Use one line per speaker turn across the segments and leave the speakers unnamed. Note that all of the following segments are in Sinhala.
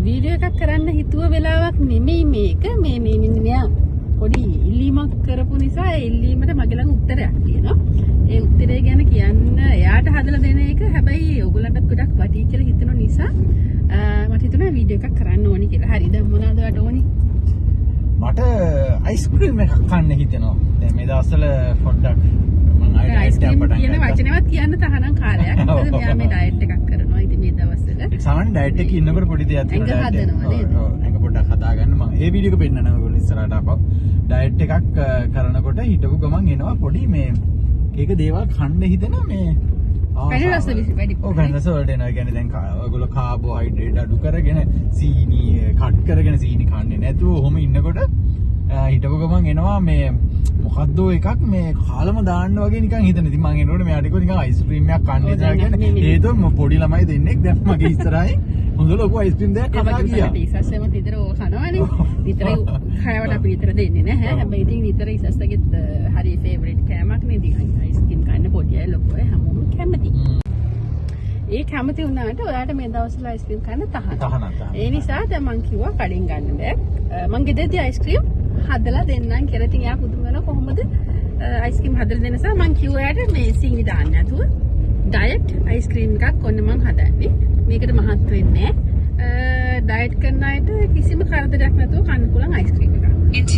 වීඩියෝ එකක් කරන්න හිතුව වෙලාවක් නෙමෙයි මේක මේ පොඩි ඉල්ලීමක් කරපු නිසා ඒ ඉල්ලීමට මගේ ළඟ උත්තරයක් තියෙනවා. ඒ උත්තරය ගැන කියන්න එයාට හදලා දෙන එක හැබැයි ඔයගොල්ලන්ටත් ගොඩක් වටී කියලා හිතන නිසා මට හිතුණා වීඩියෝ එකක් කරන්න ඕනි කියලා. හරි දැන් මොනවද ඔයාලට ඕනි?
මට අයිස්ක්‍රීම් එකක් කන්න හිතෙනවා. දැන් මේ දවස්වල පොඩ්ඩක් මම
අයිස්ක්‍රීම් කියන වචනේවත් කියන්න තහනම් කාලයක්. මොකද මෙයා මේ ඩයට් එකක් කරනවා. ඉතින් මේ දවස්වල
සාමාන්‍ය ඩයට් එකේ ඉන්නකොට පොඩි දෙයක් තියෙනවා. ඒක පොඩ්ඩක් හදාගන්න මම ඒ වීඩියෝ එක පෙන්නනවා ඔයගොල්ලෝ ඉස්සරහට අපව. ඩයට් එකක් කරනකොට හිටපු ගමන් එනවා පොඩි මේ ඒක දේවල් කන්න හිතෙනවා මේ
පැණි රස වැඩි.
ඔව් පැණි රස වලට එනවා. කියන්නේ දැන් ඔයගොල්ලෝ කාබෝහයිඩ්‍රේට් අඩු කරගෙන සීනි කට් කරගෙන සීනි කන්නේ නැතුව ඔහොම ඉන්නකොට හිටපු ගමන් එනවා මේ මොකද්ද එකක් මේ කාලම දාන්න වගේ නිකන් හිතන. ඉතින් මම එනකොට මෙයාට කිව්වා නිකන් අයිස්ක්‍රීම් එකක් කන්න ඉතලා කියන්නේ. හේතුව පොඩි ළමයි දෙන්නෙක් දැන් මගේ ඉස්සරහින් හොඳ ලොකු අයිස්ක්‍රීම් දෙයක් කපා ගියා.
ඉස්සස්සෙම විතර ඕක කනවනේ. විතර කයවට අපි විතර දෙන්නේ නැහැ. හැබැයි ඉතින් විතර ඉස්සස්සගෙත් හරි ෆේවරිට් කෑමක් නේ. ඉතින් අයිස්ක්‍රීම් කන්න පොඩි අය ලොකු අය හැමෝම කැමති. ඒ කැමති වුණාට ඔයාලට මේ දවස්වල අයිස්ක්‍රීම් කන්න තහනම්. ඒ නිසා දැන් මං කිව්වා කඩෙන් ගන්න බෑ. මං ගෙදරදී අයිස්ක්‍රීම් හදලා දෙන්නම් කියලා. ඉතින් එයා පුදුම වෙනවා කොහොමද අයිස්ක්‍රීම් හදලා දෙන්න නිසා මං කිව්වා එයාට මේ සීනි දාන්න නැතුව ඩයට් අයිස්ක්‍රීම් එකක් ඔන්න මං හදන්නේ. මේකට මහත් වෙන්නේ නැහැ. ඩයට් කරන අයට කිසිම කරදරයක් නැතුව කන්න පුළුවන් අයිස්ක්‍රීම් එකක්.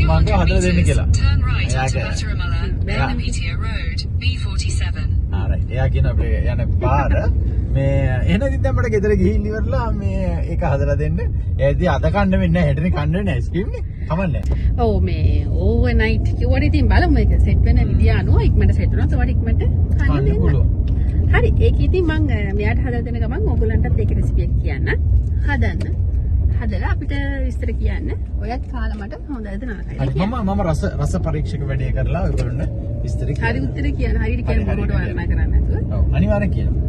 මං හදලා දෙන්න කියලා. එයා කියන අපේ යන පාර මේ එහෙනම් ඉතින් දැන් මට ගෙදර ගිහින් ඉවරලා මේ ඒක හදලා දෙන්න. ඒ ඉතින් අද කන්න වෙන්නේ නැහැ. හෙටනේ කන්න වෙන්නේ අයිස්ක්‍රීම් නේ. කමන්නේ.
ඔව් මේ ඕවර් නයිට් කිව්වට ඉතින් බලමු ඒක සෙට් වෙන විදිය අනුව ඉක්මනට සෙට් වෙනවා. ඒකට ඉක්මනට කන්න දෙන්න. හරි ඒක ඉතින් මම මෙයාට හදලා දෙන ගමන් ඕගොල්ලන්ටත් ඒක රෙසිපි එක කියන්න. හදලා අපිට විස්තර කියන්න. ඔයත් කාලා මට හොඳද නරකයිද
කියලා. මම රස පරීක්ෂක වැඩේ කරලා ඔයගොල්ලන්ට විස්තර කියන්න.
හරි උත්තර කියන්න. හරියට කියන්න බොරුවට වර්ණනා කරන්නේ නැතුව.
ඔව් අනිවාර්යෙන් කියන්න.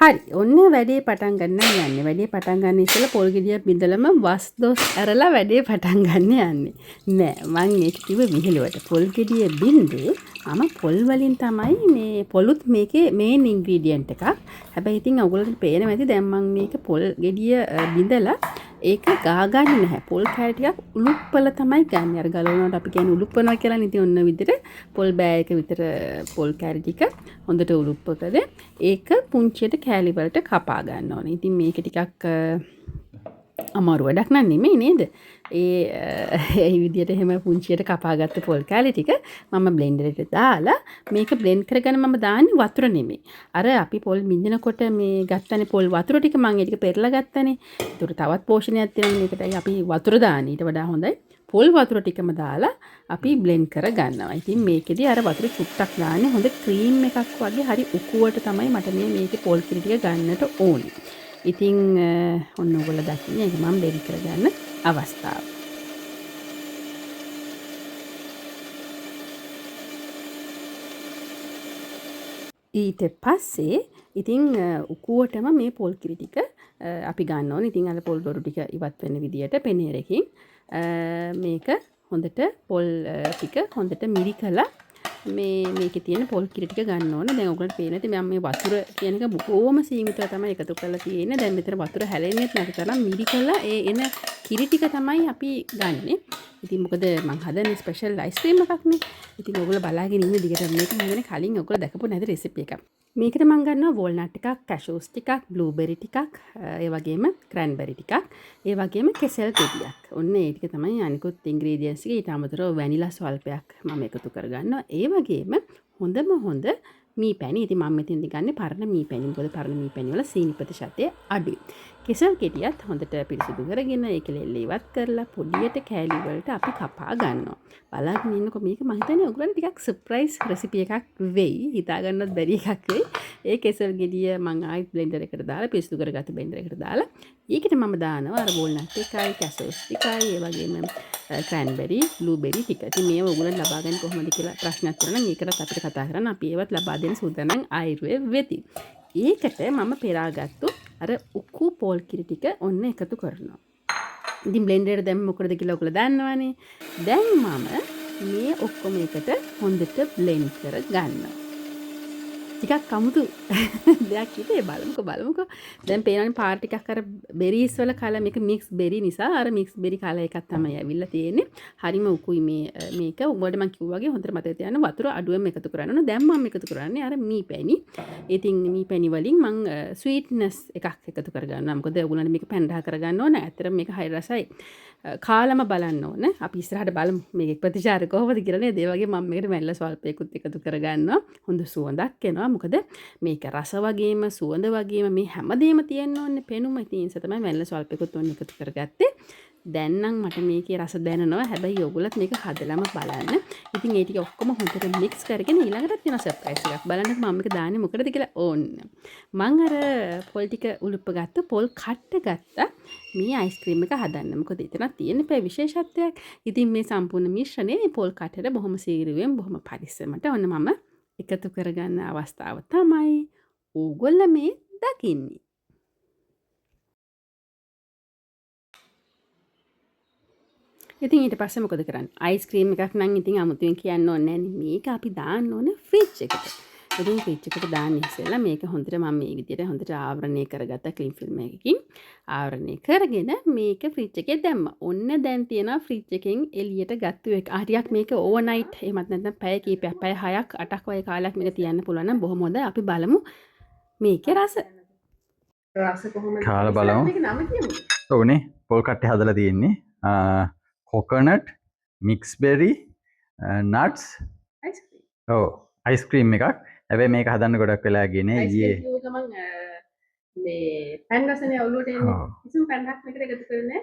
හරි ඔන්න වැඩේ පටන් ගන්න යන්නේ. වැඩේ පටන් ගන්න ඉස්සෙල්ලා පොල් ගෙඩියක් බින්දලම වස් දොස් ඇරලා වැඩේ පටන් ගන්න යන්නේ. නෑ මං ඒක කිව්වේ විහිළුවට. පොල් ගෙඩිය බින්දේ මම පොල් වලින් තමයි මේ පොලුත් මේකේ මේන් ඉන්ග්‍රීඩියන්ට් එකක්. හැබැයි ඉතින් ඔයගොල්ලන්ට පේනවා ඇති දැන් මං මේක පොල් ගෙඩිය බින්දලා ඒක ගාගන්නේ නැහැ. පොල් කෑලි ටිකක් උලුප්පල තමයි ගන්න. අර ගලවනකොට අපි කියන්නේ උලුප්පනවා කියලා නේ. ඉතින් ඔන්න විදිහට පොල් බෑ එක විතර පොල් කෑලි ටික හොඳට උලුප්පකද ඒක පුංචියට කෑලි වලට කපා ගන්න ඕනේ. ඉතින් මේක ටිකක් අමාරු වැඩක් නන් නෙමෙයි නේද? ඒ විදිහට එහෙම පුංචියට කපාගත්ත පොල් කෑලි ටික මම බ්ලෙන්ඩර් එකට දාලා මේක බ්ලෙන්ඩ් කරගෙන මම දාන්නේ වතුර නෙමෙයි. අර අපි පොල් මිදිනකොට මේ ගත්තනේ පොල් වතුර ටික මම ඒ ටික පෙරලා ගත්තනේ. ඒතර තවත් පෝෂණයක් තියෙනවා මේකටයි අපි වතුර දාන්නේ. ඊට වඩා හොඳයි පොල් වතුර ටිකම දාලා අපි බ්ලෙන්ඩ් කර ගන්නවා. ඉතින් මේකෙදි අර වතුර චුට්ටක් දාන්නේ හොඳ ක්‍රීම් එකක් වගේ හරි උකුවට තමයි මට මේකේ පොල් කිරි ටික ගන්නට ඕනේ. ඉතින් ඔන්න ඔයගොල්ලෝ දකින්නේ ඒක මම බෙරි කරගන්න අවස්ථාව. ඊට පස්සේ ඉතින් උකුවටම මේ පොල් කිරි ටික අපි ගන්න ඕනේ. ඉතින් අර පොල් දොරු ටික ඉවත් වෙන විදියට පෙනේරකින් මේක හොඳට පොල් ටික හොඳට මිරි කළා මේකේ තියෙන පොල් කිරි ටික ගන්න ඕනේ. දැන් ඔයගොල්ලන්ට පේන ඇති මම මේ වතුර කියන එක බොහොම සීමිතව තමයි එකතු කරලා තියෙන්නේ. දැන් මෙතන වතුර හැලෙන්නේ නැති තරම් මිරි කළා ඒ එන කිරි ටික තමයි අපි ගන්නෙ. ඉතින් මොකද මං හදන්නේ ස්පෙෂල් අයිස්ක්‍රීම් එකක් නේ. ඉතින් ඔයගොල්ලෝ බලාගෙන ඉන්න දිගට මේක මම හදන්නේ කලින් ඔයගොල්ලෝ දැකපු නැති රෙසිපි එකක්. මේකට මම ගන්නවා වෝල්නට් ටිකක්, කැෂූස් ටිකක්, බ්ලූබෙරි ටිකක්, ඒ වගේම ක්‍රැන්බෙරි ටිකක්, ඒ වගේම කෙසෙල් ගෙඩියක්. ඔන්න ඒ ටික තමයි අනිකුත් ඉන්ග්‍රීඩියන්ට්ස් ටික. ඊට අමතරව වැනිලා ස්වල්පයක් මම එකතු කරගන්නවා. ඒ වගේම හොඳම හොඳ මී පැණි. ඉතින් මම මෙතෙන්දි ගන්නේ පරණ මී පැණි. මොකද පරණ මී පැණි වල සීනි ප්‍රතිශතය අඩුයි. කෙසෙල් ගෙඩියත් හොඳට පිරිසිදු කරගෙන ඒක ලෙල්ල ඉවත් කරලා පොඩියට කෑලි වලට අපි කපා ගන්නවා. බලාගෙන ඉන්නකො මේක මම හිතන්නේ ඔයගොල්ලන්ට ටිකක් සර්ප්‍රයිස් රෙසිපි එකක් වෙයි. හිතා ගන්නවත් බැරි එකක් වෙයි. ඒ කෙසෙල් ගෙඩිය මම ආයෙත් බ්ලෙන්ඩර් එකට දාලා පිරිසිදු කරගත්ත බ්ලෙන්ඩර් එකට දාලා ඒකට මම දානවා අර වෝල්නට් එකයි, කැෂූස් ටිකයි, ඒ වගේම ක්‍රැන්බෙරි, බ්ලූබෙරි ටික. ඉතින් මේව ඔයගොල්ලන් ලබා ගන්න කොහොමද කියලා ප්‍රශ්නයක් තියෙනවා නම් ඒකටත් අපිට කතා කරන්න. අපි ඒවත් ලබා දෙන්න සූදානම් ආයුර්වේද වෙති. ඒකට මම පෙරාගත්තු අර උකු පොල් කිරි ටික ඔන්න එකතු කරනවා. ඉතින් බ්ලෙන්ඩර් දැම්ම මොකද කියලා ඔයගොල්ලෝ දන්නවනේ. දැන් මම මේ ඔක්කොම එකට හොඳට බ්ලෙන්ඩ් කර ගන්නවා. ටිකක් කමුතු දෙයක් හිතේ බලමුකෝ දැන් පේනවනේ පාර ටිකක් අර බෙරිස් වල කල මේක මික්ස් බෙරි නිසා අර මික්ස් බෙරි කල එකක් තමයි ඇවිල්ලා තියෙන්නේ හරිම උකුයි මේක උඹට මම කිව්වා වගේ හොඳට මතක තියාගන්න වතුර අඩුවෙන් එකතු කරන්න ඕන දැන් මම එකතු කරන්නේ අර මී පැණි ඉතින් මී පැණි වලින් මම ස්වීට්නස් එකක් එකතු කරගන්නවා මොකද ඔයගොල්ලන්ට මේක පැණ්ඩා කරගන්න ඕන ඇත්තටම මේක හරි රසයි කාලම බලන්න ඕන අපි ඉස්සරහට බලමු මේකේ ප්‍රතිචාර කොහොමද කියලා නේද ඒ වගේ මම මේකට මැල්ල ස්වල්පයකුත් එකතු කරගන්නවා හොඳ සුවඳක් එනවා මොකද මේක රස වගේම සුවඳ වගේම මේ හැමදේම තියෙන්න ඕනේ පෙනුම ඉතින් ඒ නිසා තමයි මැල්ල ස්වල්පයකුත් ඔන්න එකතු කරගත්තේ දැන් නම් මට මේකේ රස දැනෙනවා හැබැයි ඔයගොල්ලොත් මේක හදලම බලන්න ඉතින් ඒ ටික ඔක්කොම හොඳට මික්ස් කරගෙන ඊළඟට තියෙන සර්ප්‍රයිස් එකක් බලන්න මම මේක දාන්නේ මොකටද කියලා ඕන්න මම අර පොල් ටික උලුප්ප ගත්ත පොල් කට්ට ගත්තා මේ අයිස්ක්‍රීම් එක හදන්න මොකද එතන තියෙන විශේෂත්වයක් ඉතින් මේ සම්පූර්ණ මිශ්‍රණය පොල් කටට බොහොම සීරුවෙන් බොහොම පරිස්සමට ඔන්න මම එකතු කරගන්න අවස්ථාව තමයි ඕගොල්ලෝ මේ දකින්නේ ඉතින් ඊට පස්සේ මොකද කරන්නේ අයිස්ක්‍රීම් එකක් නම් ඉතින් අමුතුවෙන් කියන්න ඕනේ නැහැ මේක අපි දාන්න ඕන ෆ්‍රිජ් එකට ඉතින් ෆ්‍රිජ් එකට දාන්න ඉස්සෙල්ලා මේක හොඳට මම මේ විදිහට හොඳට ආවරණය කරගත්තා ක්ලින් ෆිල්ම් එකකින් ආවරණය කරගෙන මේක ෆ්‍රිජ් එකේ දැම්මා ඔන්න දැන් තියෙනවා ෆ්‍රිජ් එකෙන් එළියට ගත්තු එක හරියක් මේක ඕවර්නයිට් එහෙමත් නැත්නම් පැය කීපයක් පැය 6ක් 8ක් වගේ කාලයක් මේක තියන්න පුළුවන් නම් බොහොම හොඳයි අපි බලමු මේකේ රස කොහොමද
කාලා බලමු
මේක නම කියමු
ඔව්නේ පොල් කට්ටේ හදලා තියෙන්නේ කොකනට් මික්ස් බෙරි නට්ස් අයිස්ක්‍රීම් එකක් හැබැයි මේක හදන්න ගොඩක් වෙලා ගියේ නේ ඊයේ
මේ පැන් රසනේ ඔළුවට එන්නේ කිසිම පැන්ක් මේකට එකතු කරන්නේ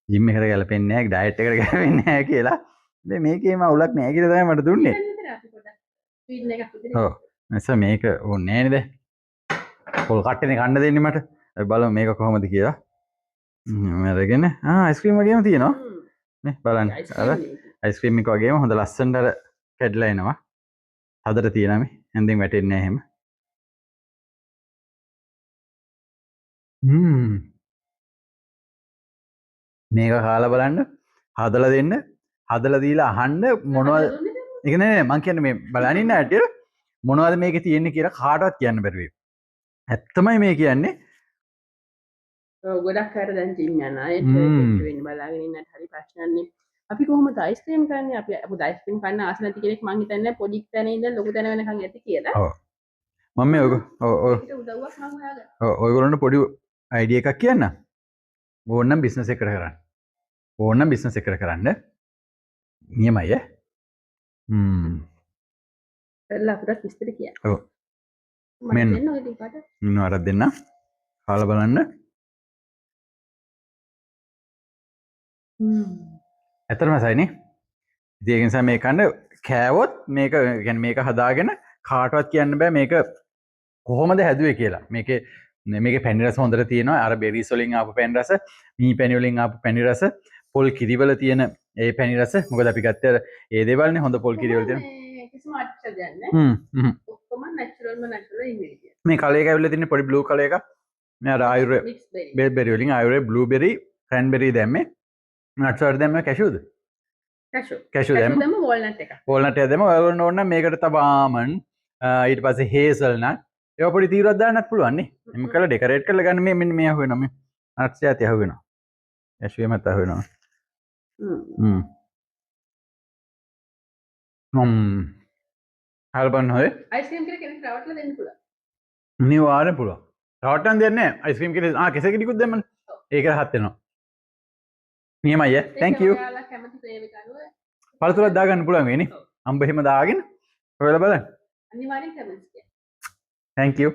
ජිම් එකට ගැලපෙන්නේ නැහැ ඩයට් එකට ගැලපෙන්නේ නැහැ කියලා මේ මේකේම අවුලක් නැහැ කියලා තමයි මට දුන්නේ ඔව් නැසෙ මේක ඕනේ නේද පොල් කට්ටේනේ කන්න දෙන්නේ මට අපි බලමු මේක කොහොමද කියලා මම අයිස්ක්‍රීම් වගේම තියෙනවා නේ බලන්න අර අයිස්ක්‍රීම් එක වගේම හොඳ ලස්සනට අර කැඩලා එනවා හදට තියෙනවා මේ හැන්දෙන් වැටෙන්නේ නැහැ එහෙම මේක කාලා බලන්න හදලා දෙන්න හදලා දීලා අහන්න මොනවද ඒක නේ මං කියන්නේ මේ බලන්න ඉන්න ඇටිය මොනවද මේකේ තියෙන්නේ කියලා කාටවත් කියන්න බැරි වෙයි ඇත්තමයි මේ කියන්නේ
ගොඩක් අර දැන් ජිම් යන අයට වෙන්න බලාගෙන ඉන්නත් හරි ප්‍රශ්නන්නේ අපි කොහොමද අයිස්ක්‍රීම් කන්නේ අපි අයිස්ක්‍රීම් කන්න ආස නැති කෙනෙක් මං හිතන්නේ පොඩි තැන ඉඳන් ලොකු තැන වෙනකන් ඇති කියලා
ඔව් මම මේ ඔයගොල්ලෝ
උදව්වක් මම හොයාගන්න
ඔයගොල්ලන්ට පොඩි අයිඩියා එකක් කියන්න ඕනනම් බිස්නස් එකකට කරන්න ඕනනම් බිස්නස් එකකට කරන්න නියමයි
කරලා අපිට විස්තර කියන්න
ඔව්
මෙන්න දෙන්න ඔය ටිකට
මෙන්න වරක් දෙන්න කාලා බලන්න ඇත්තටම සයිනේ ඉතින් ඒ නිසා මේ කන්න කෑවොත් මේක කියන්නේ මේක හදාගෙන කාටවත් කියන්න බෑ මේක කොහොමද හැදුවේ කියලා මේකේ පැණි රස හොඳට තියෙනවා අර බෙරිස් වලින් ආපු පැණි රස මී පැණි වලින් ආපු පැණි රස පොල් කිරි වල තියෙන ඒ පැණි රස මොකද අපි ගත්තේ ඒ දේවල්නේ හොඳ පොල් කිරි වල තියෙන
කිසිම ආර්ටිෆිෂල් දෙයක් නැහැ ඔක්කොම නැචරල් ඉන්ග්‍රීඩියන්ට්
මේ කලර් එක ඇවිල්ලා තියෙන්නේ පොඩි බ්ලූ කලර් එකක් මේ අර ආයුර්වේ බෙරි වලින් ආයුර්වේ බ්ලූබෙරි ක්‍රැන්බෙරි දැම්මේ නට්ස් වල දැම්මේ කැෂුද කැෂු දැම්ම
වෝල්නට් එක
වෝල්නට් එක දැම්ම ඔයගොල්ලෝ ඕන නම් මේකට තව ආමන්ඩ් ඊට පස්සේ හේසල් නට් ඒක පොඩි තීරුවක් දාන්නත් පුළුවන් නේ එම් කරලා ඩෙකොරේට් කරලා ගන්න මේ මෙන්න මේ අහුවෙනවා මේ නට්ස් යටි අහුවෙනවා කැෂුවේ මත අහුවෙනවා හල්බන් හොය
අයිස්ක්‍රීම් කියලා කෙනෙක් රවට්ටලා දෙන්න පුළුවන්
අනිවාර්යෙන් පුළුවන් රවට්ටන්න දෙන්නේ නැහැ අයිස්ක්‍රීම් කියලා කෙසෙකටිකුත් දෙන්නනේ ඒක රහත් වෙනවා නියමයි thank you
ඔයාලා කැමති ෆ්ලේවර් එක අනුව
පළතුරක් දාගන්න පුළුවන් වෙන්නේ අම්බ එහෙම දාගෙන ඔයාලා බලන්න
අනිවාර්යෙන් කැමති
thank you